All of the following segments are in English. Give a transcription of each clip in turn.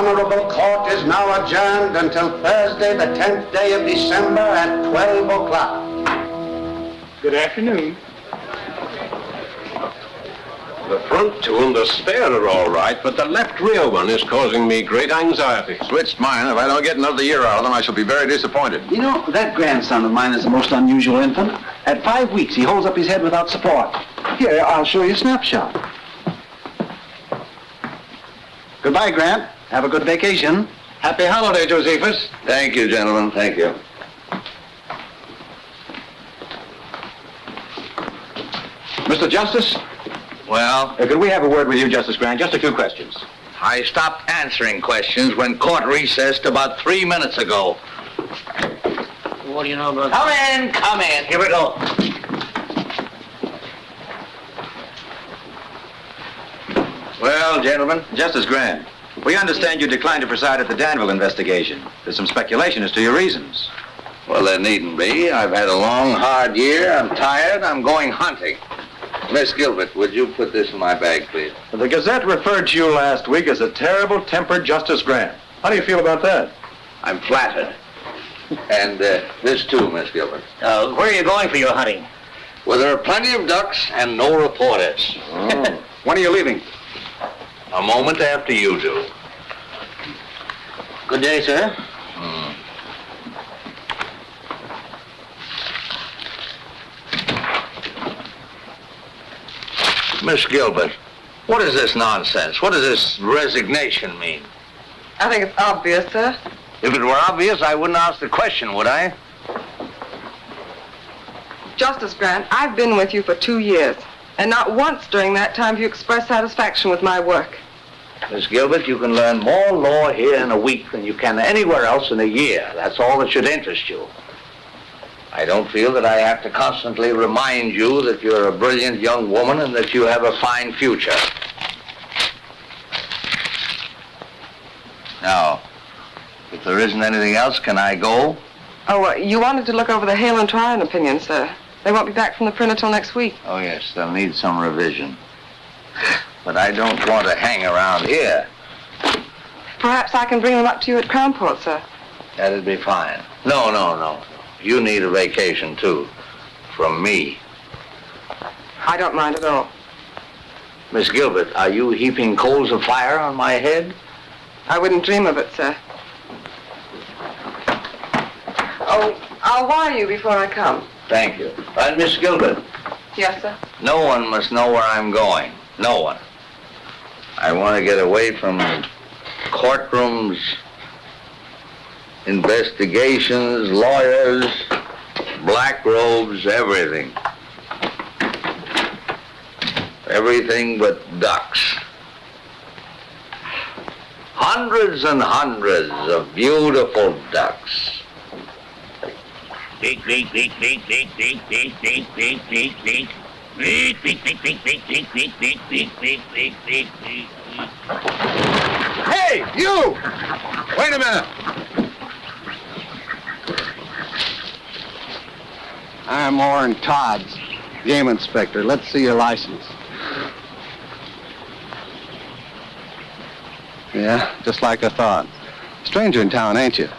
Honorable Court is now adjourned until Thursday, the 10th day of December at 12 o'clock. Good afternoon. The front two and the spare are all right, but the left rear one is causing me great anxiety. Switched mine. If I don't get another year out of them, I shall be very disappointed. You know, that grandson of mine is a most unusual infant. At 5 weeks, he holds up his head without support. Here, I'll show you a snapshot. Goodbye, Grant. Have a good vacation. Happy holiday, Josephus. Thank you, gentlemen. Thank you. Mr. Justice? Well, Could we have a word with you, Justice Grant? Just a few questions. I stopped answering questions when court recessed about 3 minutes ago. What do you know about Come in. Here we go. Well, gentlemen, Justice Grant, we understand you declined to preside at the Danville investigation. There's some speculation as to your reasons. Well, there needn't be. I've had a long, hard year. I'm tired. I'm going hunting. Miss Gilbert, would you put this in my bag, please? The Gazette referred to you last week as a terrible-tempered Justice Grant. How do you feel about that? I'm flattered. And this too, Miss Gilbert. where are you going for your hunting? Well, there are plenty of ducks and no reporters. Oh. When are you leaving? A moment after you do. Good day, sir. Miss Gilbert, what is this nonsense? What does this resignation mean? I think it's obvious, sir. If it were obvious, I wouldn't ask the question, would I? Justice Grant, I've been with you for 2 years, and not once during that time have you expressed satisfaction with my work. Miss Gilbert, you can learn more law here in a week than you can anywhere else in a year. That's all that should interest you. I don't feel that I have to constantly remind you that you're a brilliant young woman and that you have a fine future. Now, if there isn't anything else, can I go? Oh, you wanted to look over the Hale and Tryon opinion, sir. They won't be back from the printer till next week. Oh, yes, they'll need some revision. But I don't want to hang around here. Perhaps I can bring them up to you at Crownport, sir. That'd be fine. No. You need a vacation, too. From me. I don't mind at all. Miss Gilbert, are you heaping coals of fire on my head? I wouldn't dream of it, sir. Oh, I'll wire you before I come. Thank you. And Miss Gilbert, Yes, sir. no one must know where I'm going. No one. I want to get away from courtrooms, investigations, lawyers, black robes, everything. Everything but ducks. Hundreds and hundreds of beautiful ducks. Hey, you! Wait a minute. I'm Orrin Todd, game inspector. Let's see your license. Yeah, just like I thought. Stranger in town, ain't you?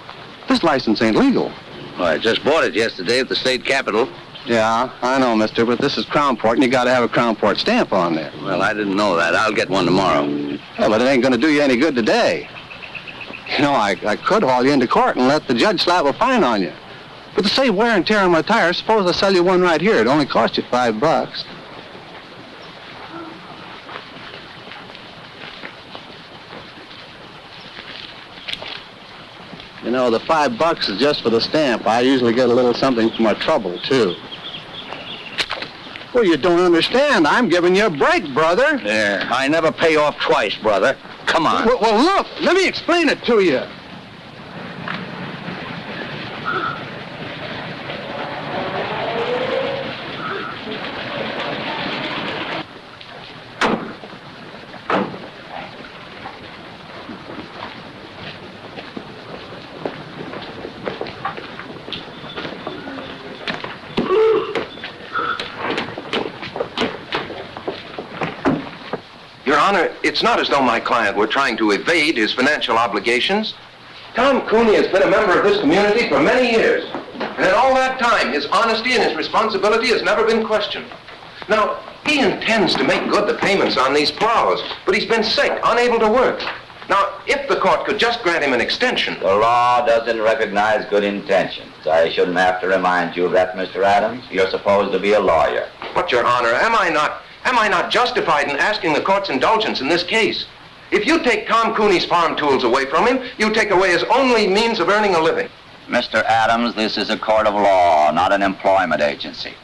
This license ain't legal. Well, I just bought it yesterday at the state capitol. Yeah, I know, mister, but this is Crownport, and you gotta have a Crownport stamp on there. Well, I didn't know that. I'll get one tomorrow. Yeah, but it ain't gonna do you any good today. You know, I could haul you into court and let the judge slap a fine on you. But to save wear and tear on my tires, suppose I sell you one right here. It only cost you $5. You know, the $5 is just for the stamp. I usually get a little something for my trouble, too. Well, you don't understand. I'm giving you a break, brother. There. I never pay off twice, brother. Come on. Well, look, let me explain it to you. Your Honor, it's not as though my client were trying to evade his financial obligations. Tom Cooney has been a member of this community for many years. And in all that time, his honesty and his responsibility has never been questioned. Now, he intends to make good the payments on these plows, but he's been sick, unable to work. Now, if the court could just grant him an extension... The law doesn't recognize good intentions. I shouldn't have to remind you of that, Mr. Adams. You're supposed to be a lawyer. But, Your Honor, am I not justified in asking the court's indulgence in this case? If you take Tom Cooney's farm tools away from him, you take away his only means of earning a living. Mr. Adams, this is a court of law, not an employment agency.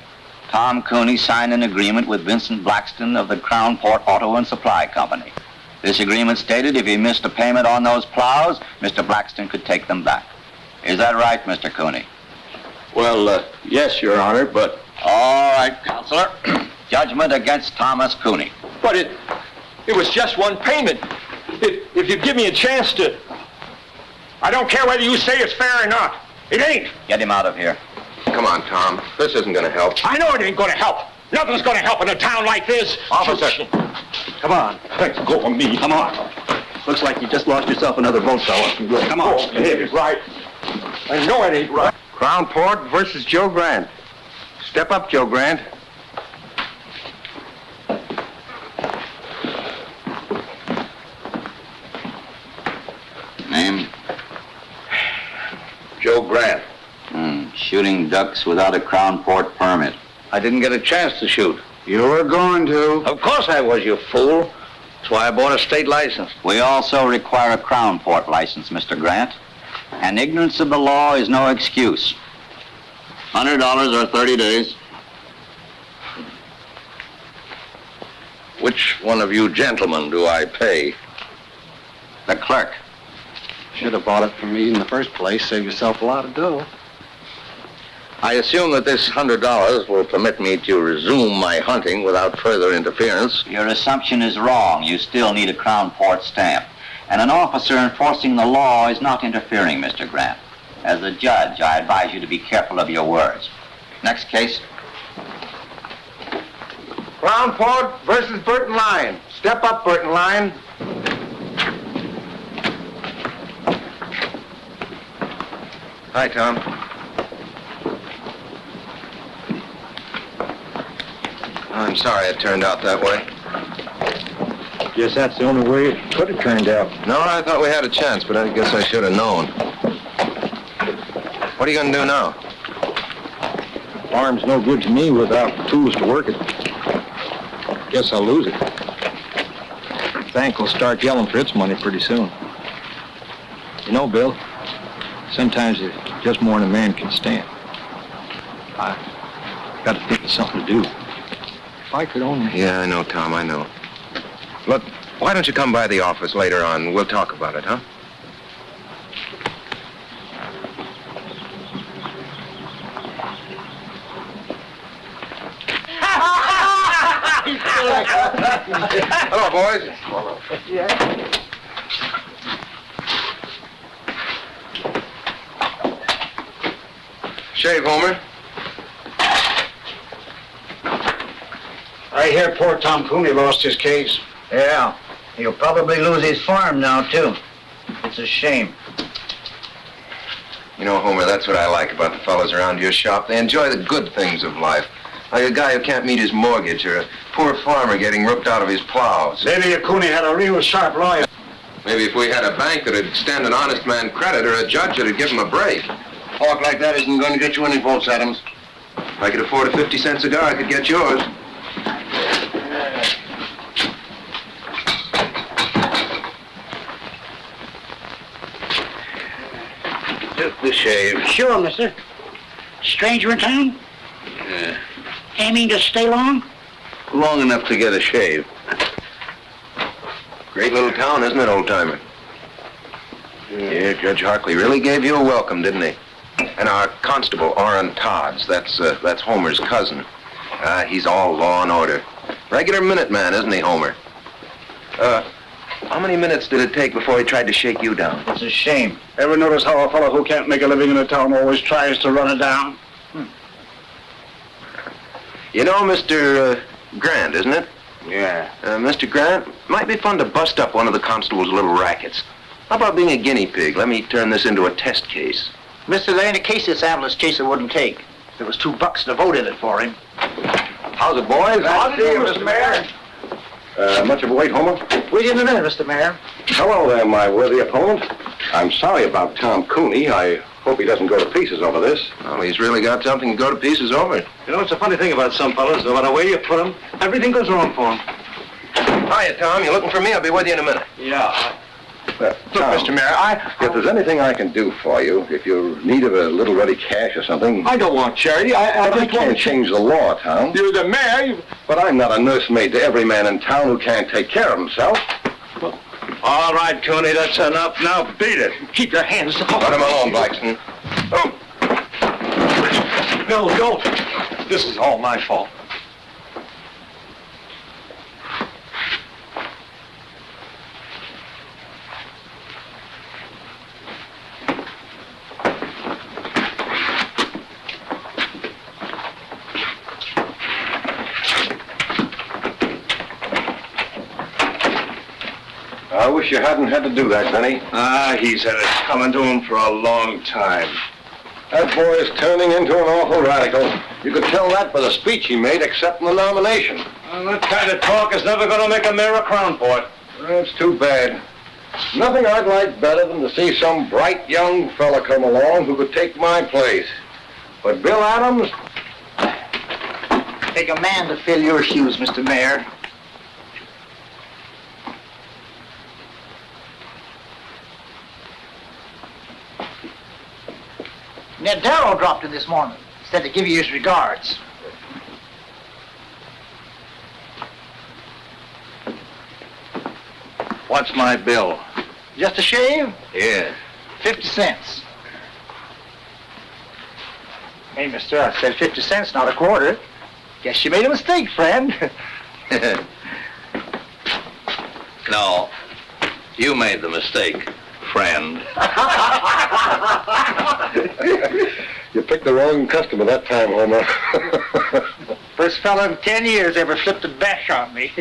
Tom Cooney signed an agreement with Vincent Blaxton of the Crown Port Auto and Supply Company. This agreement stated if he missed a payment on those plows, Mr. Blaxton could take them back. Is that right, Mr. Cooney? Well, yes, Your Honor, but... All right, Counselor. Judgment against Thomas Cooney. But it was just one payment. If you give me a chance to... I don't care whether you say it's fair or not. It ain't. Get him out of here. Come on, Tom. This isn't going to help. I know it ain't going to help. Nothing's going to help in a town like this. Officer. Come on. Let's go of me. Come on. Looks like you just lost yourself another boat, fella. Come on. Oh, it ain't right. I know it ain't right. Crown Port versus Joe Grant. Step up, Joe Grant. Name? Joe Grant. Shooting ducks without a Crown Port permit. I didn't get a chance to shoot. You were going to. Of course I was, you fool. That's why I bought a state license. We also require a Crown Port license, Mr. Grant. And ignorance of the law is no excuse. $100 or 30 days. Which one of you gentlemen do I pay? The clerk. Should have bought it from me in the first place. Save yourself a lot of dough. I assume that this $100 will permit me to resume my hunting without further interference. Your assumption is wrong. You still need a Crown Port stamp. And an officer enforcing the law is not interfering, Mr. Grant. As a judge, I advise you to be careful of your words. Next case. Crown Port versus Burton Line. Step up, Burton Line. Hi, Tom. I'm sorry it turned out that way. Guess that's the only way it could have turned out. No, I thought we had a chance, but I guess I should have known. What are you going to do now? Farm's no good to me without the tools to work it. Guess I'll lose it. The bank will start yelling for its money pretty soon. You know, Bill, sometimes it's just more than a man can stand. I got to think of something to do. If I could only... Yeah, I know, Tom, I know. Look, why don't you come by the office later on? We'll talk about it, huh? Hello, boys. Yeah. Shave, Homer. I hear poor Tom Cooney lost his case. Yeah. He'll probably lose his farm now, too. It's a shame. You know, Homer, that's what I like about the fellows around your shop. They enjoy the good things of life. Like a guy who can't meet his mortgage or a poor farmer getting ripped out of his plows. Maybe if Cooney had a real sharp lawyer. Maybe if we had a bank that'd extend an honest man credit or a judge that'd give him a break. Talk like that isn't going to get you any votes, Adams. If I could afford a 50-cent cigar, I could get yours. Just the shave. Sure, mister. Stranger in town? Yeah. Aiming to stay long? Long enough to get a shave. Great little town, isn't it, old-timer? Yeah, Judge Harkley really gave you a welcome, didn't he? And our constable, Orrin Todds, that's Homer's cousin. He's all law and order. Regular minute man, isn't he, Homer? How many minutes did it take before he tried to shake you down? It's a shame. Ever notice how a fellow who can't make a living in a town always tries to run it down? You know Mr. Grant, isn't it? Yeah. Mr. Grant, might be fun to bust up one of the constable's little rackets. How about being a guinea pig? Let me turn this into a test case. Mister, there ain't a case this ambulance chaser wouldn't take. There was $2 to vote in it for him. How's it, boys? How's it going, Mr. Mayor? Much of a wait, Homer? Wait in a minute, Mr. Mayor. Hello there, my worthy opponent. I'm sorry about Tom Cooney. I hope he doesn't go to pieces over this. Well, he's really got something to go to pieces over. You know, it's a funny thing about some fellas. No matter where you put them, everything goes wrong for them. Hiya, Tom. You looking for me? I'll be with you in a minute. Yeah. Look, Tom, Mr. Mayor, if there's anything I can do for you, if you're in need of a little ready cash or something... I don't want charity. I just can't change the law, Tom. You're the mayor. But I'm not a nursemaid to every man in town who can't take care of himself. All right, Cooney, that's enough. Now beat it. Keep your hands off. Let him alone, Blaxton. Oh. No, don't. This is all my fault. I wish you hadn't had to do that, Benny. He's had it coming to him for a long time. That boy is turning into an awful radical. You could tell that by the speech he made accepting the nomination. Well, that kind of talk is never going to make a mayor a crown port. That's too bad. Nothing I'd like better than to see some bright young fella come along who could take my place. But Bill Adams... Take a man to fill your shoes, Mr. Mayor. Ned Darrow dropped in this morning. Said to give you his regards. What's my bill? Just a shave? Yes. 50 cents. Hey, mister, I said 50 cents, not a quarter. Guess you made a mistake, friend. No. You made the mistake, friend. You picked the wrong customer that time, Homer. First fella in 10 years ever flipped a bash on me.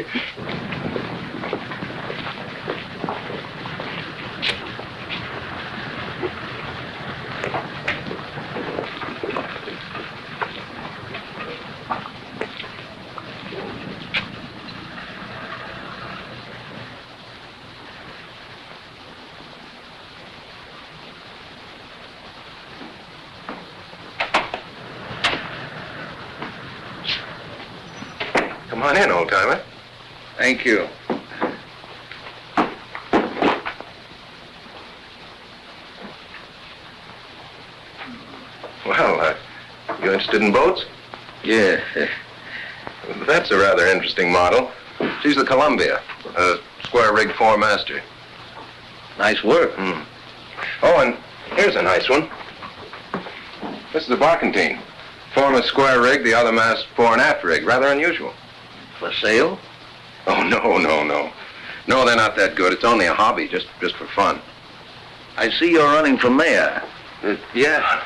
Come on in, old-timer. Thank you. Well, you interested in boats? Yeah. That's a rather interesting model. She's the Columbia, a square-rig four-master. Nice work. Oh, and here's a nice one. This is a barkentine. Form a square rig, the other mast fore and aft rig. Rather unusual. For sale? Oh, no. No, they're not that good. It's only a hobby, just for fun. I see you're running for mayor. Yeah.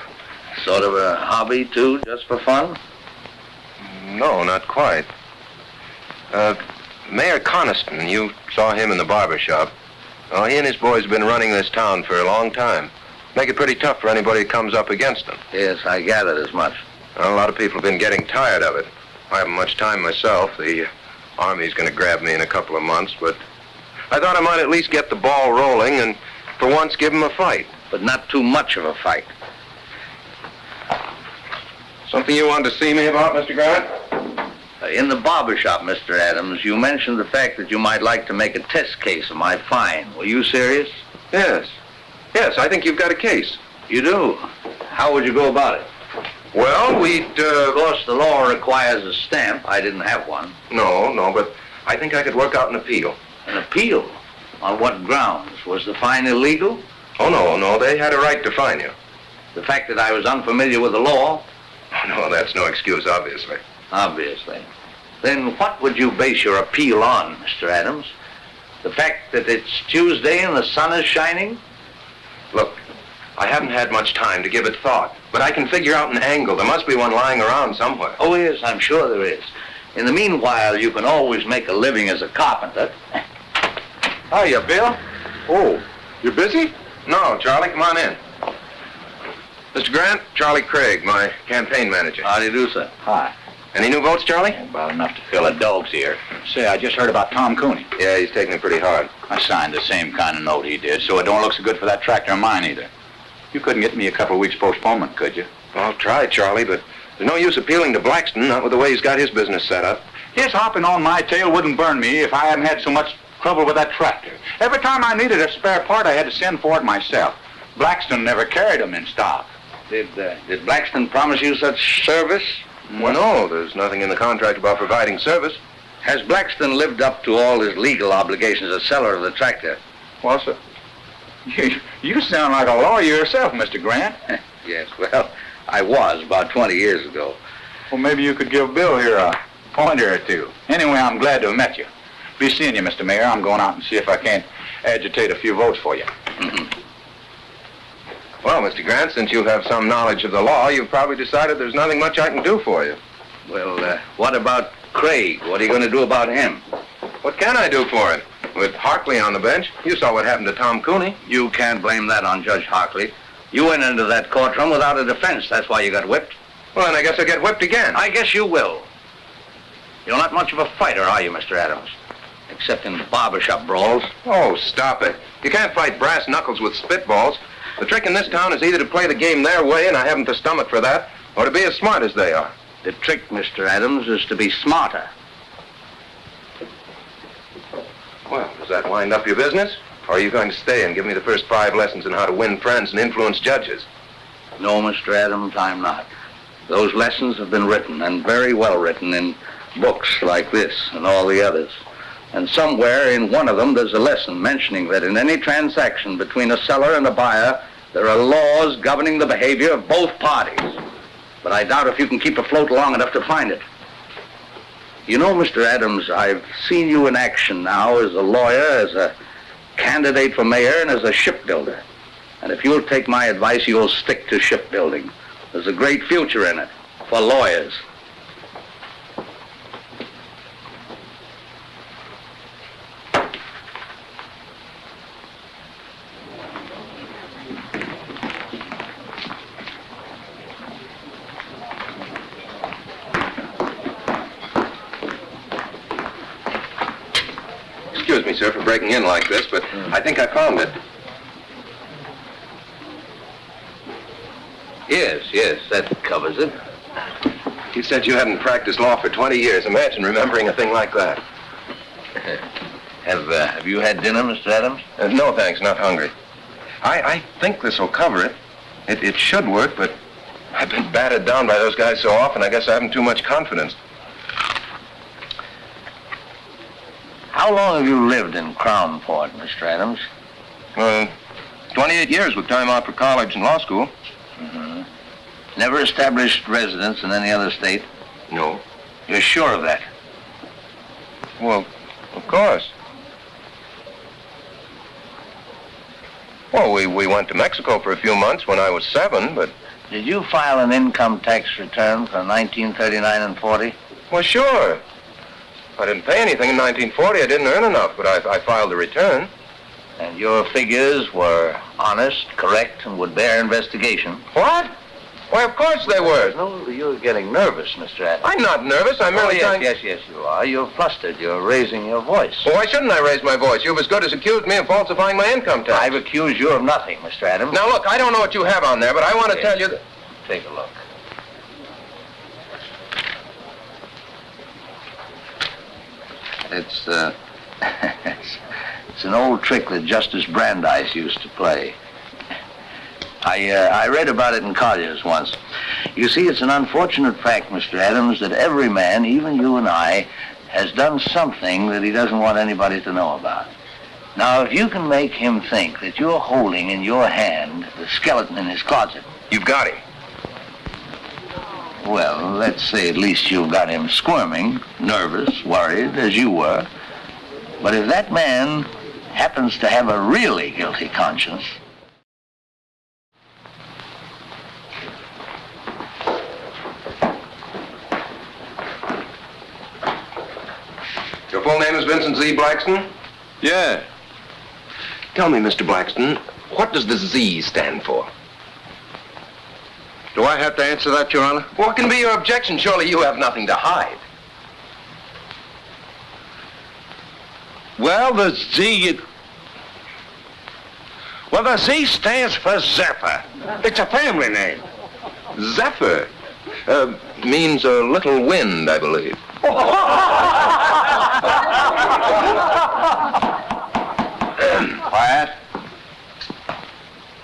Sort of a hobby, too, just for fun? No, not quite. Mayor Connison, you saw him in the barber shop. Oh, he and his boys have been running this town for a long time. Make it pretty tough for anybody who comes up against them. Yes, I gathered as much. Well, a lot of people have been getting tired of it. I haven't much time myself. The Army's going to grab me in a couple of months, but I thought I might at least get the ball rolling and for once give them a fight. But not too much of a fight. Something you wanted to see me about, Mr. Grant? In the barber shop, Mr. Adams, you mentioned the fact that you might like to make a test case of my fine. Were you serious? Yes, I think you've got a case. You do? How would you go about it? Well, Of course, the law requires a stamp. I didn't have one. No, but I think I could work out an appeal. An appeal? On what grounds? Was the fine illegal? Oh, no, they had a right to fine you. The fact that I was unfamiliar with the law? Oh, no, that's no excuse, obviously. Obviously. Then what would you base your appeal on, Mr. Adams? The fact that it's Tuesday and the sun is shining? Look, I haven't had much time to give it thought, but I can figure out an angle. There must be one lying around somewhere. Oh, yes, I'm sure there is. In the meanwhile, you can always make a living as a carpenter. Hiya, Bill. Oh, you busy? No, Charlie, come on in. Mr. Grant, Charlie Craig, my campaign manager. How do you do, sir? Hi. Any new votes, Charlie? About enough to fill a dog's ear. Say, I just heard about Tom Cooney. Yeah, he's taking it pretty hard. I signed the same kind of note he did, so it don't look so good for that tractor of mine either. You couldn't get me a couple of weeks postponement, could you? I'll try, Charlie, but there's no use appealing to Blaxton, not with the way he's got his business set up. His hopping on my tail wouldn't burn me if I hadn't had so much trouble with that tractor. Every time I needed a spare part, I had to send for it myself. Blaxton never carried them in stock. Did Blaxton promise you such service? Well, no, there's nothing in the contract about providing service. Has Blaxton lived up to all his legal obligations as seller of the tractor? Well, sir, you sound like a lawyer yourself, Mr. Grant. Yes, well, I was about 20 years ago. Well, maybe you could give Bill here a pointer or two. Anyway, I'm glad to have met you. Be seeing you, Mr. Mayor. I'm going out and see if I can't agitate a few votes for you. Mm-hmm. Well, Mr. Grant, since you have some knowledge of the law, you've probably decided there's nothing much I can do for you. Well, what about Craig? What are you going to do about him? What can I do for him? With Harkley on the bench, you saw what happened to Tom Cooney. You can't blame that on Judge Harkley. You went into that courtroom without a defense. That's why you got whipped. Well, then I guess I'll get whipped again. I guess you will. You're not much of a fighter, are you, Mr. Adams? Except in barbershop brawls. Oh, stop it. You can't fight brass knuckles with spitballs. The trick in this town is either to play the game their way, and I haven't the stomach for that, or to be as smart as they are. The trick, Mr. Adams, is to be smarter. Well, does that wind up your business? Or are you going to stay and give me the first 5 lessons on how to win friends and influence judges? No, Mr. Adams, I'm not. Those lessons have been written, and very well written, in books like this and all the others. And somewhere in one of them there's a lesson mentioning that in any transaction between a seller and a buyer, there are laws governing the behavior of both parties. But I doubt if you can keep afloat long enough to find it. You know, Mr. Adams, I've seen you in action now as a lawyer, as a candidate for mayor, and as a shipbuilder. And if you'll take my advice, you'll stick to shipbuilding. There's a great future in it for lawyers. Excuse me, sir, for breaking in like this, but I think I found it. Yes, that covers it. You said you hadn't practiced law for 20 years. Imagine remembering a thing like that. Have you had dinner, Mr. Adams? No, thanks, not hungry. I think this will cover it. It should work, but I've been battered down by those guys so often, I guess I haven't too much confidence. How long have you lived in Crownport, Mr. Adams? 28 years with time out for college and law school. Mm-hmm. Never established residence in any other state? No. You're sure of that? Well, of course. Well, we went to Mexico for a few months when I was 7, but... Did you file an income tax return for 1939 and 40? Well, sure. I didn't pay anything in 1940. I didn't earn enough, but I filed a return. And your figures were honest, correct, and would bear investigation? What? Why, of course they were. No, you're getting nervous, Mr. Adams. I'm not nervous. I'm merely trying... Yes, you are. You're flustered. You're raising your voice. Well, why shouldn't I raise my voice? You've as good as accused me of falsifying my income tax. I've accused you of nothing, Mr. Adams. Now, look, I don't know what you have on there, but I want to tell you that... Take a look. It's it's an old trick that Justice Brandeis used to play. I read about it in Collier's once. You see, it's an unfortunate fact, Mr. Adams, that every man, even you and I, has done something that he doesn't want anybody to know about. Now, if you can make him think that you're holding in your hand the skeleton in his closet... You've got him. Well, let's say at least you've got him squirming, nervous, worried, as you were. But if that man happens to have a really guilty conscience... Vincent Z. Blaxton? Yeah. Tell me, Mr. Blaxton, what does the Z stand for? Do I have to answer that, Your Honor? What can be your objection? Surely you have nothing to hide. Well, the Z stands for Zephyr. It's a family name. Zephyr means a little wind, I believe. Quiet.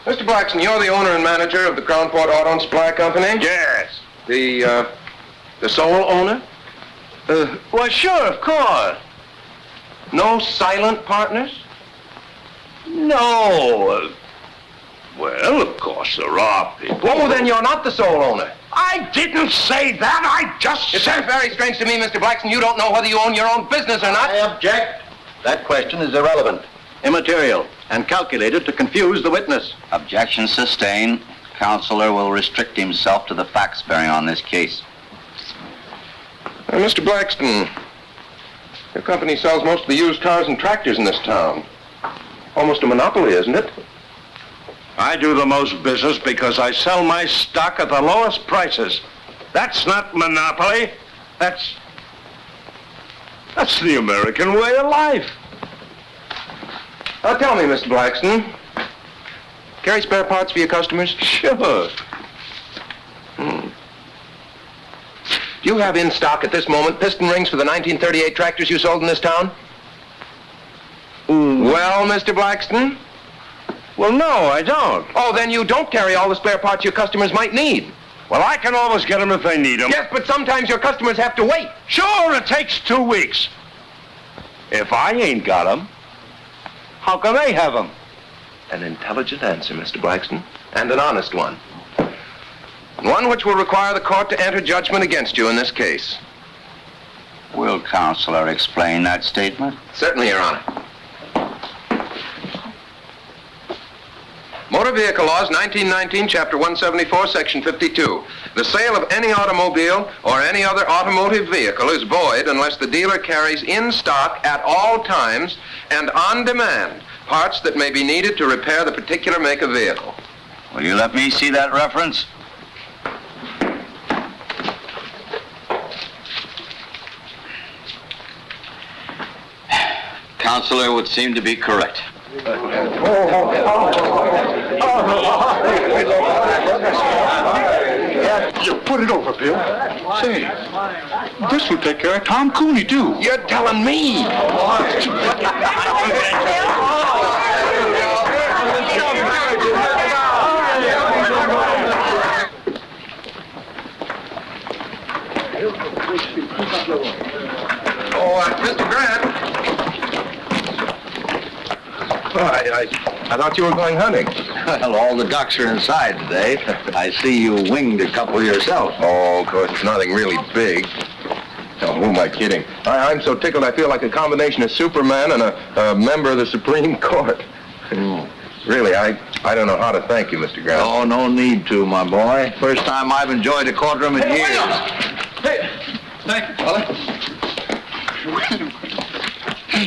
Mr. Blaxton, you're the owner and manager of the Crownport Auto and Supply Company? Yes. The sole owner? Well, sure, of course. No silent partners? No. Well, of course there are people. Oh, then you're not the sole owner. I didn't say that. I just It sounds very strange to me, Mr. Blaxton. You don't know whether you own your own business or not. I object. That question is irrelevant, immaterial, and calculated to confuse the witness. Objection sustained. Counselor will restrict himself to the facts bearing on this case. Mr. Blaxton, your company sells most of the used cars and tractors in this town. Almost a monopoly, isn't it? I do the most business because I sell my stock at the lowest prices. That's not monopoly. That's the American way of life. Now tell me, Mr. Blaxton, carry spare parts for your customers? Sure. Do you have in stock at this moment piston rings for the 1938 tractors you sold in this town? Well, Mr. Blaxton? Well, no, I don't. Oh, then you don't carry all the spare parts your customers might need. Well, I can always get them if they need them. Yes, but sometimes your customers have to wait. Sure, it takes 2 weeks. If I ain't got them, how can they have them? An intelligent answer, Mr. Blaxton, and an honest one. One which will require the court to enter judgment against you in this case. Will Counselor explain that statement? Certainly, Your Honor. Motor Vehicle Laws, 1919, Chapter 174, Section 52. The sale of any automobile or any other automotive vehicle is void unless the dealer carries in stock at all times and on demand parts that may be needed to repair the particular make of vehicle. Will you let me see that reference? Counselor would seem to be correct. You put it over, Bill. Say, this will take care of Tom Cooney, too. You're telling me. Mr. Grant. I thought you were going hunting. Well, all the ducks are inside today. I see you winged a couple yourself. Oh, of course, it's nothing really big. Oh, who am I kidding? I'm so tickled I feel like a combination of Superman and a member of the Supreme Court. Really, I don't know how to thank you, Mr. Grant. Oh, no need to, my boy. First time I've enjoyed a courtroom in years. Hey, thank you, fella.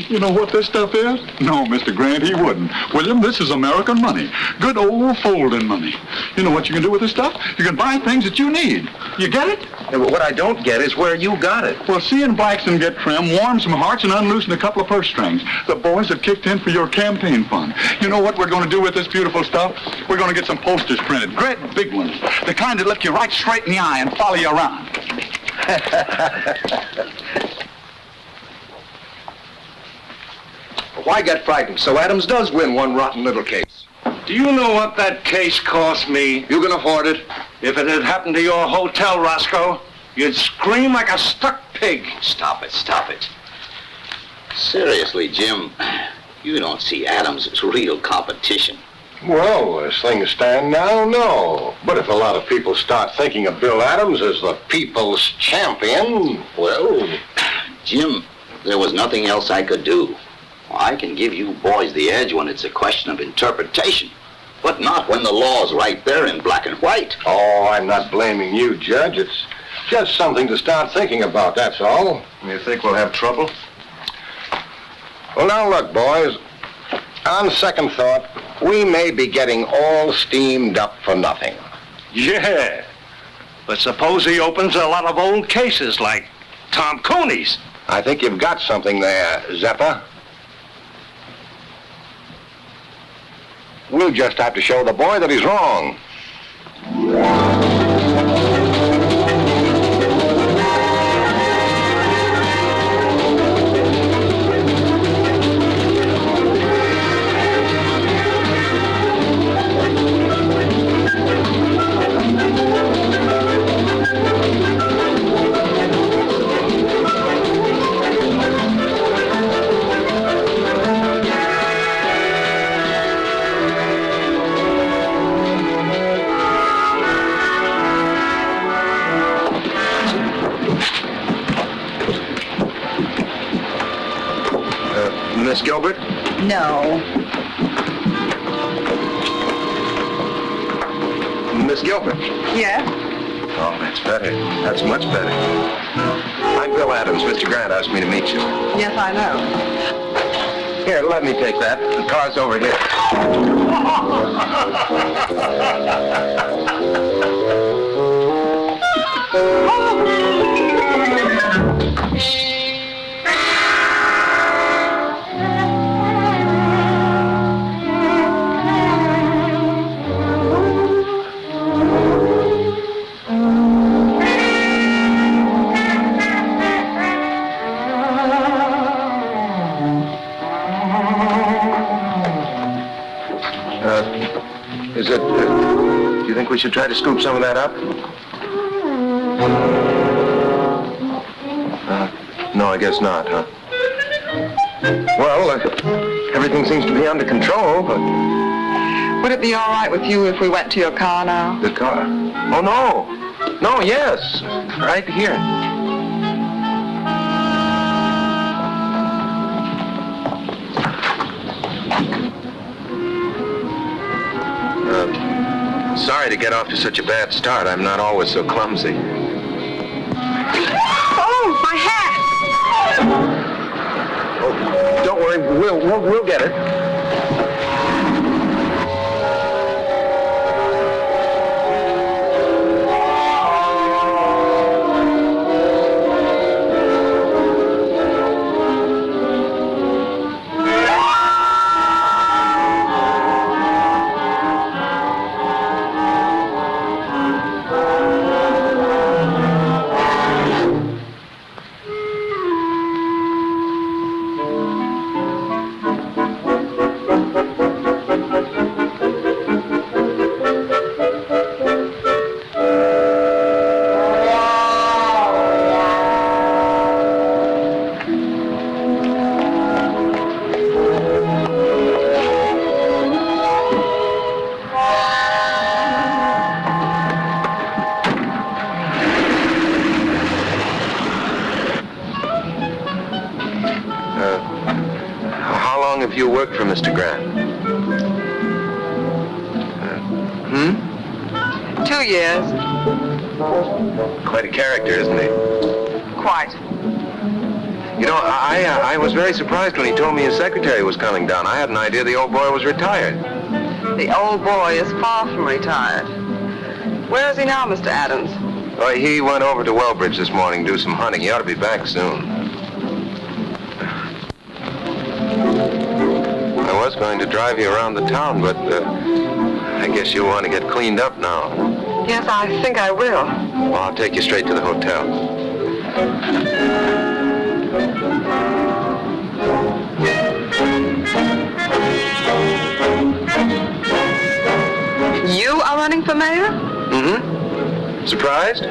You know what this stuff is? No, Mr. Grant, he wouldn't. William, this is American money. Good old folding money. You know what you can do with this stuff? You can buy things that you need. You get it? Yeah, but what I don't get is where you got it. Well, seeing Blaxton get trim, warm some hearts, and unloosen a couple of purse strings. The boys have kicked in for your campaign fund. You know what we're going to do with this beautiful stuff? We're going to get some posters printed, great big ones, the kind that look you right straight in the eye and follow you around. Why get frightened? So Adams does win one rotten little case. Do you know what that case cost me? You can afford it. If it had happened to your hotel, Roscoe, you'd scream like a stuck pig. Stop it. Seriously, Jim, you don't see Adams as real competition. Well, as things stand now, no. But if a lot of people start thinking of Bill Adams as the people's champion, well... Jim, there was nothing else I could do. I can give you boys the edge when it's a question of interpretation, but not when the law's right there in black and white. Oh, I'm not blaming you, Judge. It's just something to start thinking about, that's all. You think we'll have trouble? Well, now look, boys. On second thought, we may be getting all steamed up for nothing. Yeah. But suppose he opens a lot of old cases like Tom Cooney's. I think you've got something there, Zeppa. We'll just have to show the boy that he's wrong. Miss Gilbert? No. Miss Gilbert? Yes? Oh, that's better. That's much better. I'm Bill Adams. Mr. Grant asked me to meet you. Yes, I know. Here, let me take that. The car's over here. Do you think we should try to scoop some of that up? No, I guess not, huh? Well, everything seems to be under control, but... Would it be all right with you if we went to your car now? The car? Oh, no. No, yes. Right here. Sorry to get off to such a bad start. I'm not always so clumsy. Oh, my hat! Oh, don't worry. We'll get it. Have you worked for Mr. Grant? 2 years. Quite a character, isn't he? Quite. You know, I was very surprised when he told me his secretary was coming down. I had an idea the old boy was retired. The old boy is far from retired. Where is he now, Mr. Adams? Oh, he went over to Wellbridge this morning to do some hunting. He ought to be back soon. I was going to drive you around the town, but I guess you'll want to get cleaned up now. Yes, I think I will. Well, I'll take you straight to the hotel. You are running for mayor? Mm-hmm. Surprised?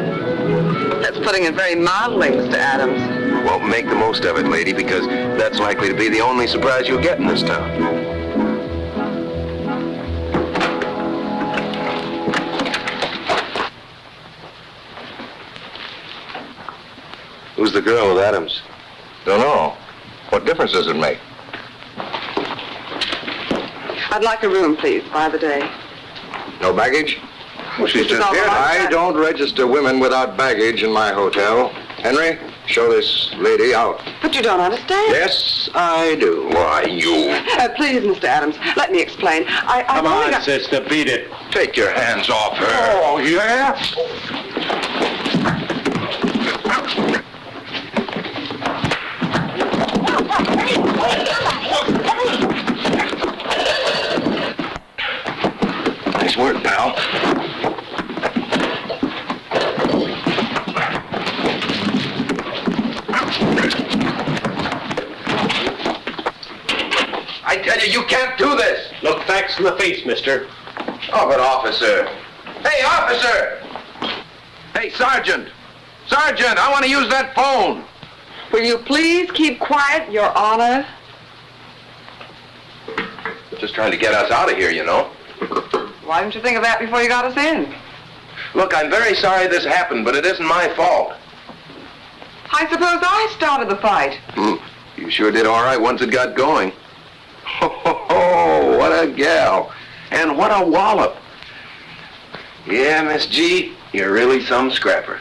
That's putting it very mildly, Mr. Adams. Well, make the most of it, lady, because that's likely to be the only surprise you'll get in this town. Who's the girl with Adams? Don't know. What difference does it make? I'd like a room, please, by the day. No baggage? Well, she's just here. I don't register women without baggage in my hotel. Henry, show this lady out. But you don't understand. Yes, I do. Why, you... Please, Mr. Adams, let me explain. Come on, sister, beat it. Take your hands off her. Oh, yeah? Nice work, pal. I tell you, you can't do this. Look facts in the face, mister. Oh, but officer. Hey, officer! Hey, Sergeant! Sergeant, I want to use that phone. Will you please keep quiet, Your Honor? Just trying to get us out of here, you know. Why didn't you think of that before you got us in? Look, I'm very sorry this happened, but it isn't my fault. I suppose I started the fight. You sure did all right once it got going. Oh, what a gal. And what a wallop. Yeah, Miss G, you're really some scrapper.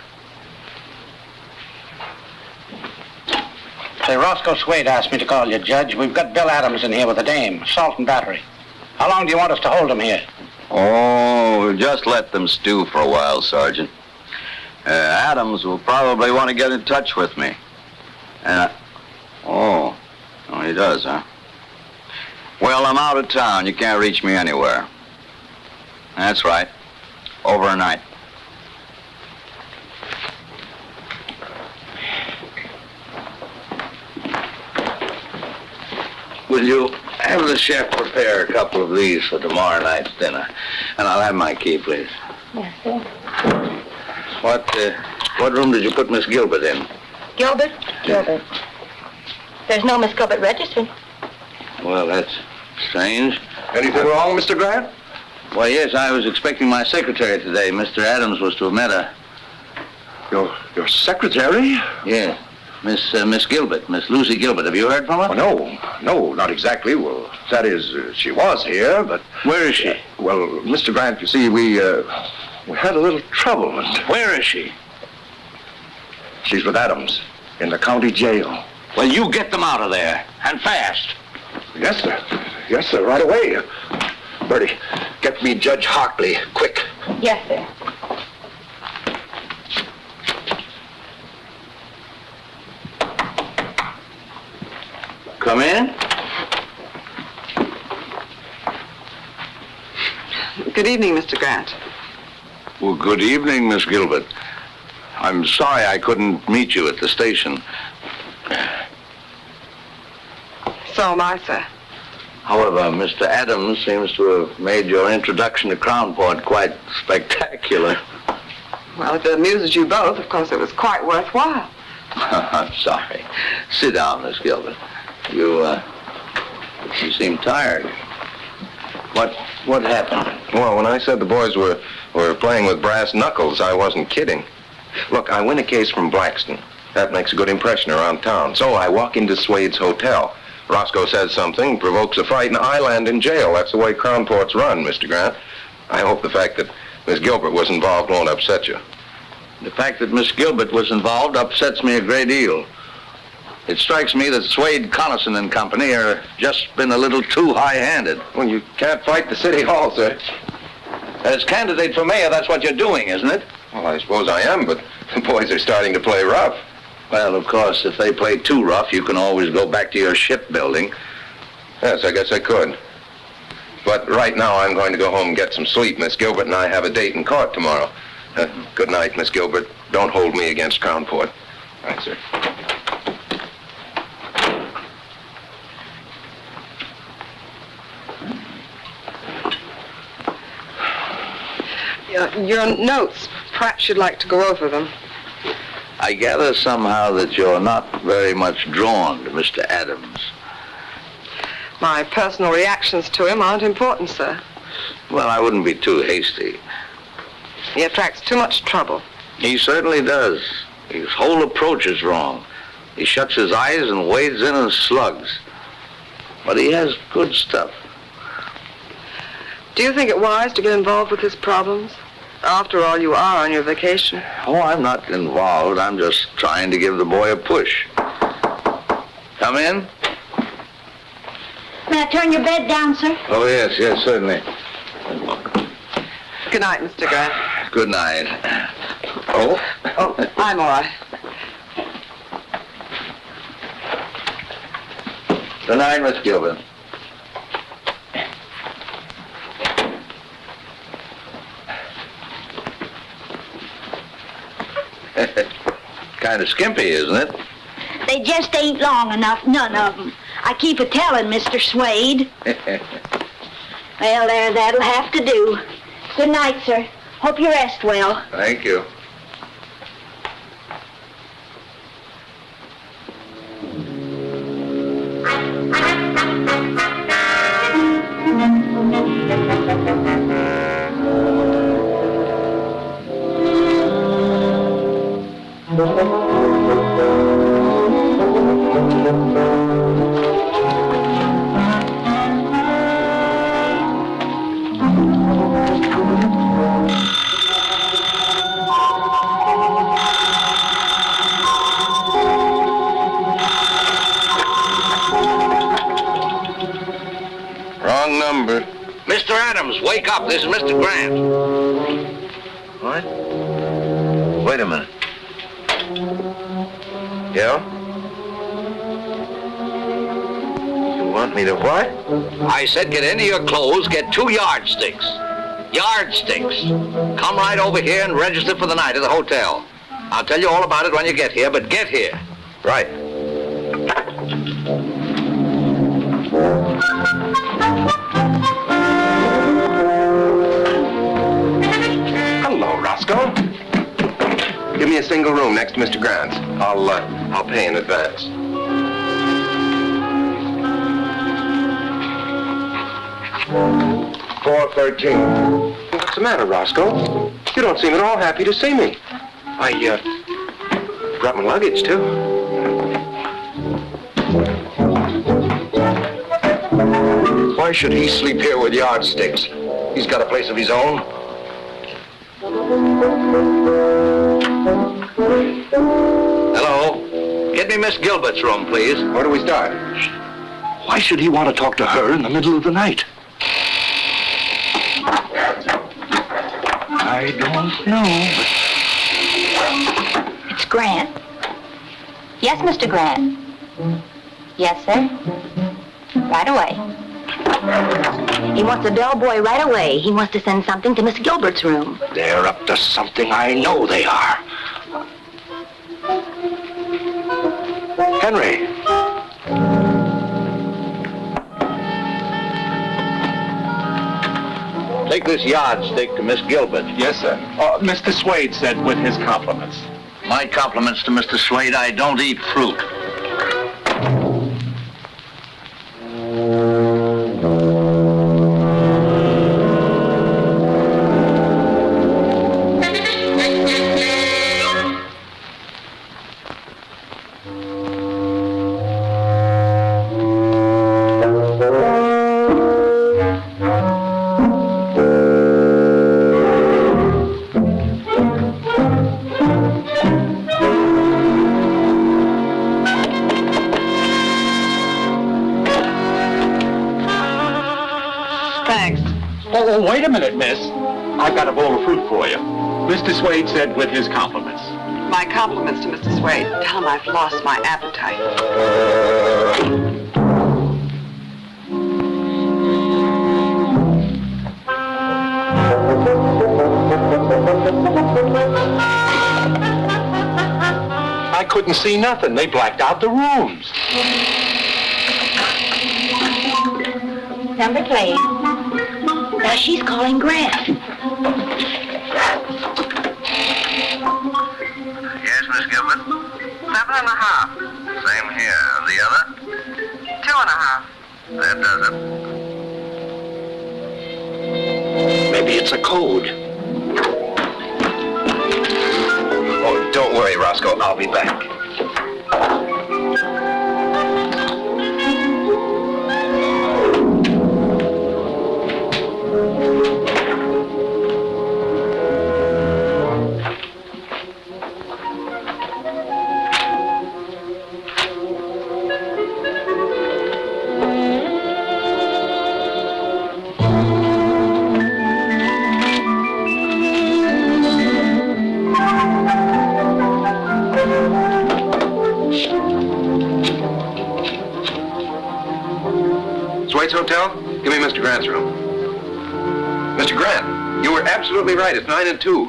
Say, Roscoe Swade asked me to call you, Judge. We've got Bill Adams in here with a dame, assault and battery. How long do you want us to hold him here? Oh, just let them stew for a while, Sergeant. Adams will probably want to get in touch with me. Oh, he does, huh? Well, I'm out of town. You can't reach me anywhere. That's right. Overnight. Will you have the chef prepare a couple of these for tomorrow night's dinner? And I'll have my key, please. Yes, sir. What room did you put Miss Gilbert in? Gilbert? Gilbert. There's no Miss Gilbert registered. Well, that's strange. Anything wrong, Mr. Grant? Why, yes, I was expecting my secretary today. Mr. Adams was to have met her. Your secretary? Yeah. Miss Gilbert, Miss Lucy Gilbert. Have you heard from her? Oh, no, not exactly. Well, that is, she was here, but... Where is she? Well, Mr. Grant, you see, we had a little trouble. And where is she? She's with Adams in the county jail. Well, you get them out of there, and fast. Yes, sir. Yes, sir, right away. Bertie, get me Judge Harkley, quick. Yes, sir. Come in. Good evening, Mr. Grant. Well, good evening, Miss Gilbert. I'm sorry I couldn't meet you at the station. So am I, sir. However, Mr. Adams seems to have made your introduction to Crownport quite spectacular. Well, if it amuses you both, of course it was quite worthwhile. I'm sorry. Sit down, Miss Gilbert. You seem tired. What happened? Well, when I said the boys were playing with brass knuckles, I wasn't kidding. Look, I win a case from Blaxton. That makes a good impression around town. So I walk into Swade's hotel. Roscoe says something, provokes a fight, and I land in jail. That's the way Crownport's run, Mr. Grant. I hope the fact that Miss Gilbert was involved won't upset you. The fact that Miss Gilbert was involved upsets me a great deal. It strikes me that Swade, Connison and company are just been a little too high-handed. Well, you can't fight the city hall, sir. As candidate for mayor, that's what you're doing, isn't it? Well, I suppose I am, but the boys are starting to play rough. Well, of course, if they play too rough, you can always go back to your shipbuilding. Yes, I guess I could. But right now, I'm going to go home and get some sleep. Miss Gilbert and I have a date in court tomorrow. Good night, Miss Gilbert. Don't hold me against Crownport. Thanks, sir. Your notes, perhaps you'd like to go over them. I gather somehow that you're not very much drawn to Mr. Adams. My personal reactions to him aren't important, sir. Well, I wouldn't be too hasty. He attracts too much trouble. He certainly does. His whole approach is wrong. He shuts his eyes and wades in as slugs. But he has good stuff. Do you think it wise to get involved with his problems? After all, you are on your vacation. Oh, I'm not involved. I'm just trying to give the boy a push. Come in. May I turn your bed down, sir? Oh, yes, certainly. Good night, Mr. Grant. Good night. Oh? Oh, I'm all right. Good night, Miss Gilbert. Kind of skimpy, isn't it? They just ain't long enough, none of them. I keep a-telling Mr. Swade. Well, there, that'll have to do. Good night, sir. Hope you rest well. Thank you. Wrong number. Mr. Adams, wake up. This is Mr. Grant. What? Wait a minute. Yeah? You want me to what? I said get into your clothes, get 2 yardsticks. Yardsticks. Come right over here and register for the night at the hotel. I'll tell you all about it when you get here, but get here. Right. Hello, Roscoe. Give me a single room next to Mr. Grant's. I'll pay in advance. $413. What's the matter, Roscoe? You don't seem at all happy to see me. I brought my luggage, too. Why should he sleep here with yardsticks? He's got a place of his own. Hello? Get me Miss Gilbert's room, please. Where do we start? Why should he want to talk to her in the middle of the night? I don't know, but... It's Grant. Yes, Mr. Grant. Yes, sir. Right away. He wants a bellboy right away. He wants to send something to Miss Gilbert's room. They're up to something. I know they are. Henry. Take this yardstick to Miss Gilbert. Yes, sir. Mr. Swade said with his compliments. My compliments to Mr. Swade. I don't eat fruit. Wait a minute, miss. I've got a bowl of fruit for you. Mr. Swade said with his compliments. My compliments to Mr. Swade. Tell him I've lost my appetite. I couldn't see nothing. They blacked out the rooms. Number, please. Now she's calling Grant. Yes, Miss Gilbert? 7.5. Same here. And the other? 2.5. That does it. Maybe it's a code. Oh, don't worry, Roscoe. I'll be back. Swade's Hotel? Give me Mr. Grant's room. Mr. Grant, you were absolutely right. It's 9 and 2.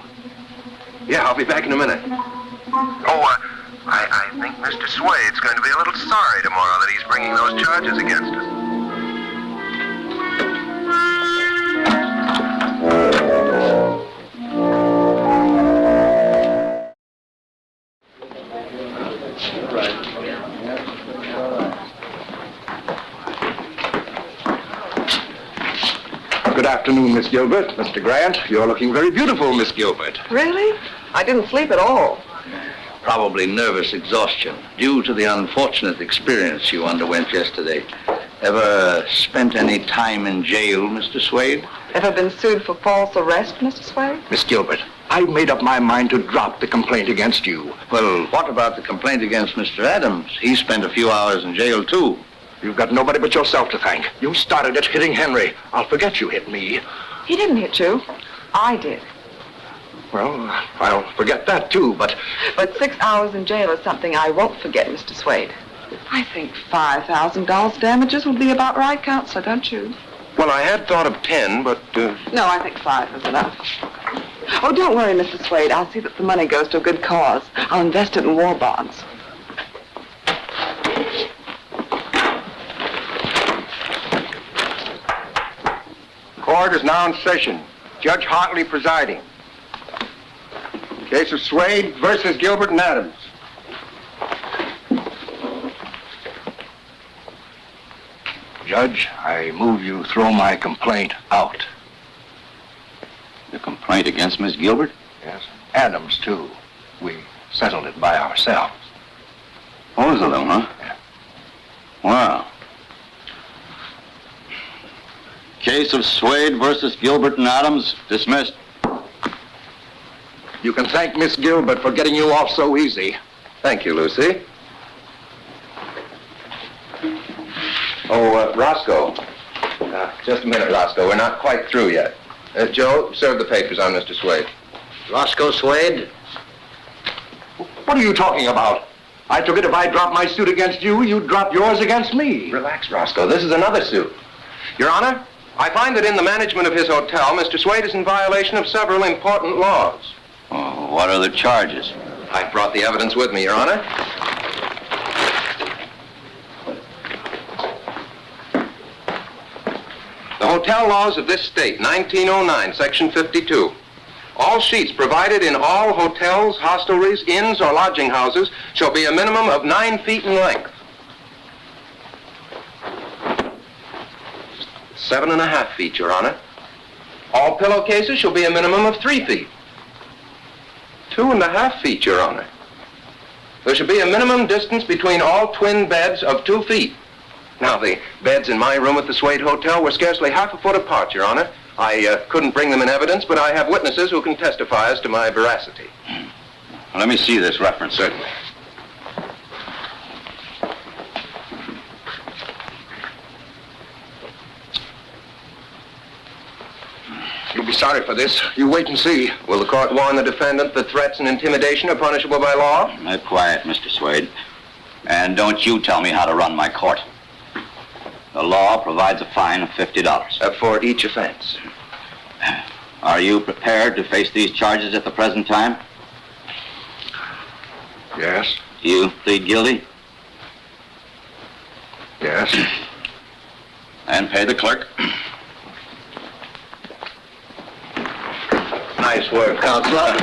Yeah, I'll be back in a minute. I think Mr. Swade's going to be a little sorry tomorrow that he's bringing those charges against us. Good afternoon, Miss Gilbert. Mr. Grant, you're looking very beautiful, Miss Gilbert. Really? I didn't sleep at all. Probably nervous exhaustion due to the unfortunate experience you underwent yesterday. Ever spent any time in jail, Mr. Swade? Ever been sued for false arrest, Mr. Swade? Miss Gilbert, I've made up my mind to drop the complaint against you. Well, what about the complaint against Mr. Adams? He spent a few hours in jail, too. You've got nobody but yourself to thank. You started it hitting Henry. I'll forget you hit me. He didn't hit you. I did. Well, I'll forget that, too, but... But 6 hours in jail is something I won't forget, Mr. Swade. I think $5,000 damages will be about right, Counselor, don't you? Well, I had thought of 10, but... No, I think 5 is enough. Oh, don't worry, Mr. Swade. I'll see that the money goes to a good cause. I'll invest it in war bonds. Court is now in session. Judge Harkley presiding. Case of Swade versus Gilbert and Adams. Judge, I move you throw my complaint out. The complaint against Miss Gilbert? Yes. Adams, too. We settled it by ourselves. Both of them, huh? Yeah. Wow. Case of Swade versus Gilbert and Adams dismissed. You can thank Miss Gilbert for getting you off so easy. Thank you, Lucy. Oh, Roscoe. Just a minute, Roscoe. We're not quite through yet. Joe, serve the papers on Mr. Swade. Roscoe Swade? What are you talking about? I took it if I dropped my suit against you, you'd drop yours against me. Relax, Roscoe. This is another suit. Your Honor, I find that in the management of his hotel, Mr. Swade is in violation of several important laws. Oh, what are the charges? I've brought the evidence with me, Your Honor. The hotel laws of this state, 1909, Section 52. All sheets provided in all hotels, hostelries, inns, or lodging houses shall be a minimum of 9 feet in length. 7.5 feet, Your Honor. All pillowcases shall be a minimum of 3 feet. 2.5 feet, Your Honor. There should be a minimum distance between all twin beds of 2 feet. Now, the beds in my room at the Swade Hotel were scarcely half a foot apart, Your Honor. I couldn't bring them in evidence, but I have witnesses who can testify as to my veracity. Well, let me see this reference. Certainly. You'll be sorry for this. You wait and see. Will the court warn the defendant that threats and intimidation are punishable by law? Keep quiet, Mr. Swade. And don't you tell me how to run my court. The law provides a fine of $50. For each offense. Are you prepared to face these charges at the present time? Yes. You plead guilty? Yes. And pay the clerk. Nice work, Counselor.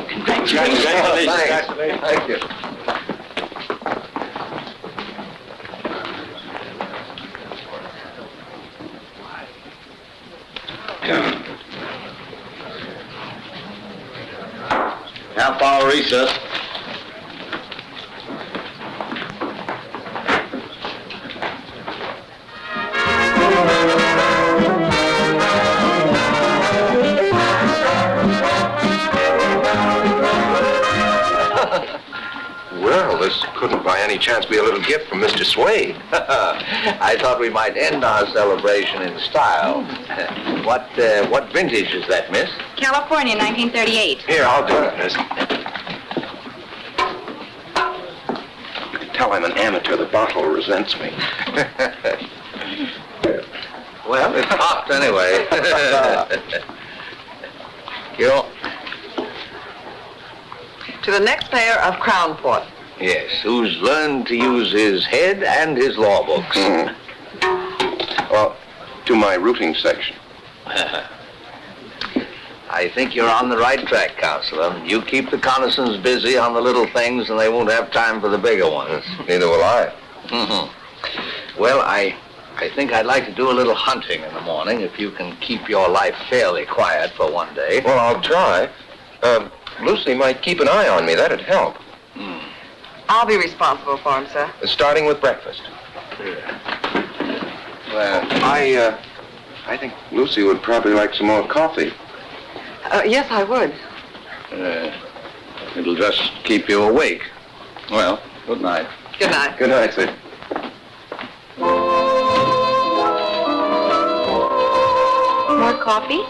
Congratulations. Thanks. Thank you. Half-hour recess. Well, this couldn't by any chance be a little gift from Mr. Swade. I thought we might end our celebration in style. What vintage is that, miss? California, 1938. Here, I'll do it, miss. You can tell I'm an amateur, the bottle resents me. Well, it popped anyway. You. To the next mayor of Crown Port. Yes, who's learned to use his head and his law books. Well, to my routing section. I think you're on the right track, Counselor. You keep the Connisons busy on the little things, and they won't have time for the bigger ones. Neither will I. Well, I think I'd like to do a little hunting in the morning, if you can keep your life fairly quiet for one day. Well, I'll try. Lucy might keep an eye on me. That'd help. I'll be responsible for him, sir. Starting with breakfast. Well, I think Lucy would probably like some more coffee. Yes, I would. It'll just keep you awake. Well, good night. Good night. Good night, sir. More coffee?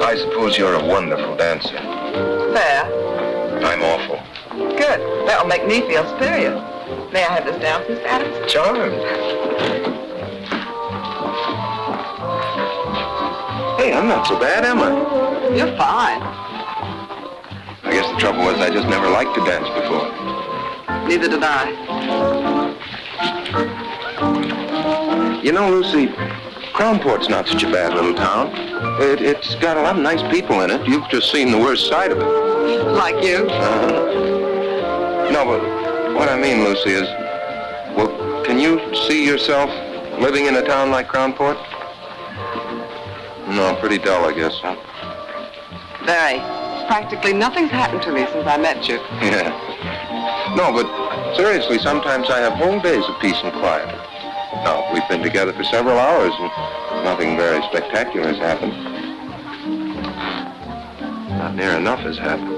I suppose you're a wonderful dancer. Fair. I'm awful. Good. That'll make me feel superior. May I have this dance, Mr. Adams? Charmed. Hey, I'm not so bad, am I? You're fine. I guess the trouble was I just never liked to dance before. Neither did I. You know, Lucy, Crownport's not such a bad little town. It's got a lot of nice people in it. You've just seen the worst side of it. Like you? No, but what I mean, Lucy, is, well, can you see yourself living in a town like Crownport? No, pretty dull, I guess, huh? Very. Practically nothing's happened to me since I met you. Yeah. No, but seriously, sometimes I have whole days of peace and quiet. Now, we've been together for several hours and nothing very spectacular has happened. Not near enough has happened.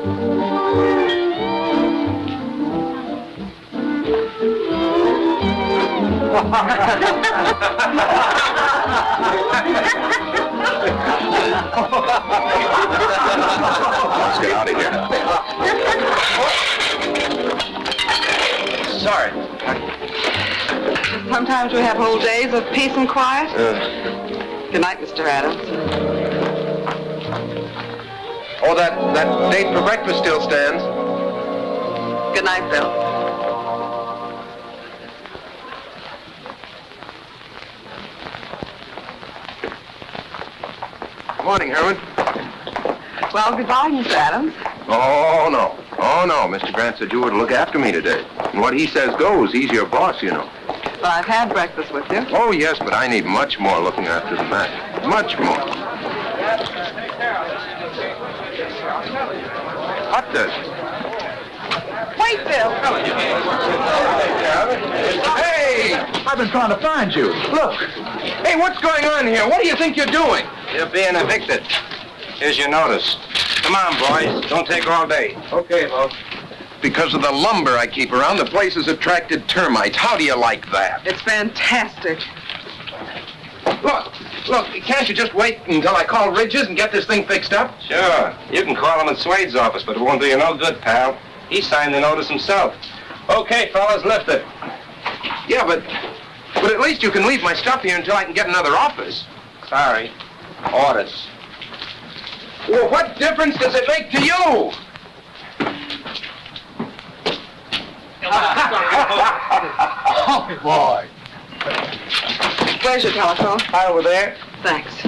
Let's get out of here. Sorry. Sometimes we have whole days of peace and quiet. Good night, Mr. Adams. Oh, that date for breakfast still stands. Good night, Bill. Good morning, Herman. Well, goodbye, Mr. Adams. Oh, no. Oh, no. Mr. Grant said you were to look after me today. And what he says goes. He's your boss, you know. Well, I've had breakfast with you. Oh, yes, but I need much more looking after than that. Much more. What does? Wait, Bill. Hey! I've been trying to find you. Look. Hey, what's going on here? What do you think you're doing? You're being evicted. Here's your notice. Come on, boys. Don't take all day. Okay, Bo. Because of the lumber I keep around, the place has attracted termites. How do you like that? It's fantastic. Look, can't you just wait until I call Ridges and get this thing fixed up? Sure. You can call him at Swade's office, but it won't do you no good, pal. He signed the notice himself. Okay, fellas, lift it. Yeah, but at least you can leave my stuff here until I can get another office. Sorry. Orders. Well, what difference does it make to you? Oh, boy. Where's your telephone? Over there. Thanks.